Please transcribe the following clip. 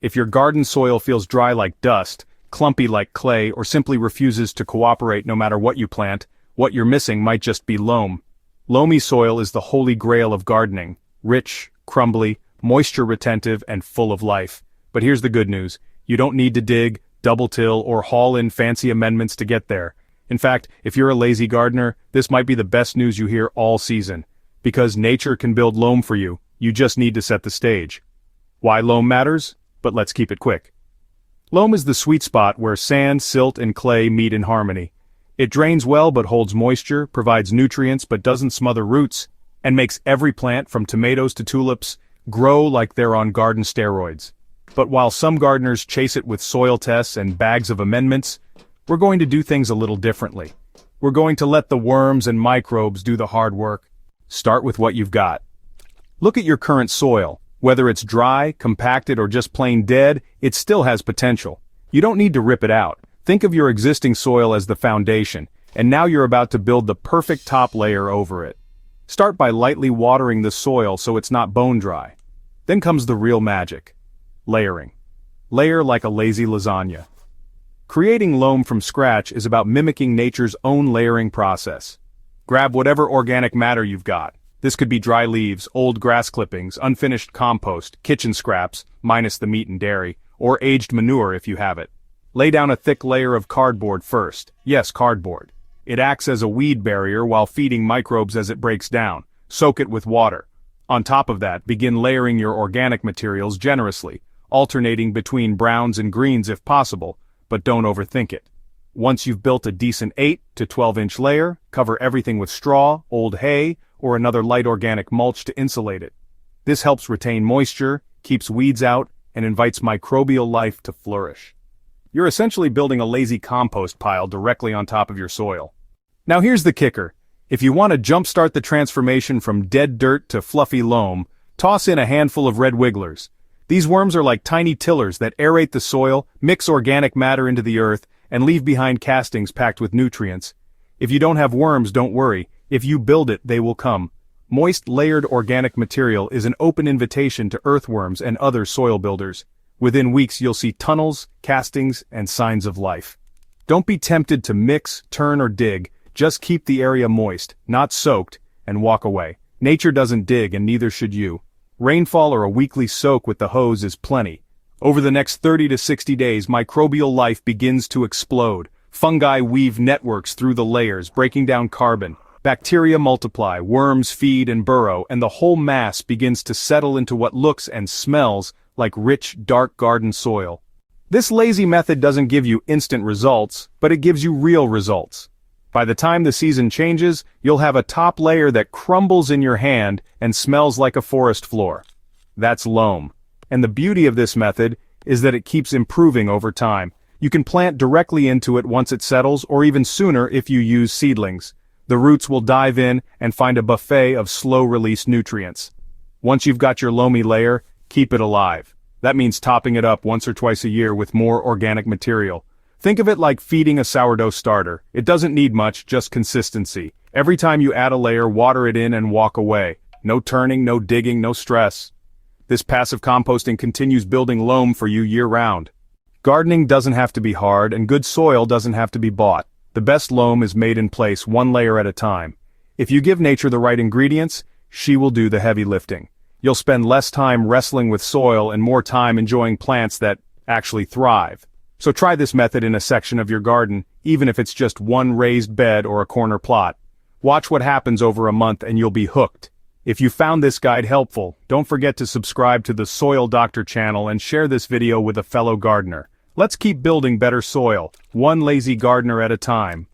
If your garden soil feels dry like dust, clumpy like clay, or simply refuses to cooperate no matter what you plant, what you're missing might just be loam. Loamy soil is the holy grail of gardening: rich, crumbly, moisture-retentive, and full of life. But here's the good news: you don't need to dig, double-till, or haul in fancy amendments to get there. In fact, if you're a lazy gardener, this might be the best news you hear all season. Because nature can build loam for you, you just need to set the stage. Why loam matters? But let's keep it quick. Loam is the sweet spot where sand, silt, and clay meet in harmony. It drains well but holds moisture, provides nutrients but doesn't smother roots, and makes every plant, from tomatoes to tulips, grow like they're on garden steroids. But while some gardeners chase it with soil tests and bags of amendments, we're going to do things a little differently. We're going to let the worms and microbes do the hard work. Start with what you've got. Look at your current soil. Whether it's dry, compacted, or just plain dead, it still has potential. You don't need to rip it out. Think of your existing soil as the foundation, and now you're about to build the perfect top layer over it. Start by lightly watering the soil so it's not bone dry. Then comes the real magic: layering. Layer like a lazy lasagna. Creating loam from scratch is about mimicking nature's own layering process. Grab whatever organic matter you've got. This could be dry leaves, old grass clippings, unfinished compost, kitchen scraps, minus the meat and dairy, or aged manure if you have it. Lay down a thick layer of cardboard first. Yes, cardboard. It acts as a weed barrier while feeding microbes as it breaks down. Soak it with water. On top of that, begin layering your organic materials generously, alternating between browns and greens if possible, but don't overthink it. Once you've built a decent 8 to 12-inch layer, cover everything with straw, old hay, or another light organic mulch to insulate it. This helps retain moisture, keeps weeds out, and invites microbial life to flourish. You're essentially building a lazy compost pile directly on top of your soil. Now here's the kicker. If you want to jumpstart the transformation from dead dirt to fluffy loam, toss in a handful of red wigglers. These worms are like tiny tillers that aerate the soil, mix organic matter into the earth, and leave behind castings packed with nutrients. If you don't have worms, don't worry. If you build it, they will come. Moist, layered organic material is an open invitation to earthworms and other soil builders. Within weeks you'll see tunnels, castings, and signs of life. Don't be tempted to mix, turn, or dig. Just keep the area moist, not soaked, and walk away. Nature doesn't dig, and neither should you. Rainfall or a weekly soak with the hose is plenty. Over the next 30 to 60 days, microbial life begins to explode. Fungi weave networks through the layers, breaking down carbon. Bacteria multiply, worms feed and burrow, and the whole mass begins to settle into what looks and smells like rich, dark garden soil. This lazy method doesn't give you instant results, but it gives you real results. By the time the season changes, you'll have a top layer that crumbles in your hand and smells like a forest floor. That's loam. And the beauty of this method is that it keeps improving over time. You can plant directly into it once it settles, or even sooner if you use seedlings. The roots will dive in and find a buffet of slow-release nutrients. Once you've got your loamy layer, keep it alive. That means topping it up once or twice a year with more organic material. Think of it like feeding a sourdough starter. It doesn't need much, just consistency. Every time you add a layer, water it in and walk away. No turning, no digging, no stress. This passive composting continues building loam for you year-round. Gardening doesn't have to be hard, and good soil doesn't have to be bought. The best loam is made in place, one layer at a time. If you give nature the right ingredients, she will do the heavy lifting. You'll spend less time wrestling with soil and more time enjoying plants that actually thrive. So try this method in a section of your garden, even if it's just one raised bed or a corner plot. Watch what happens over a month and you'll be hooked. If you found this guide helpful, don't forget to subscribe to the Soil Doctor channel and share this video with a fellow gardener. Let's keep building better soil, one lazy gardener at a time.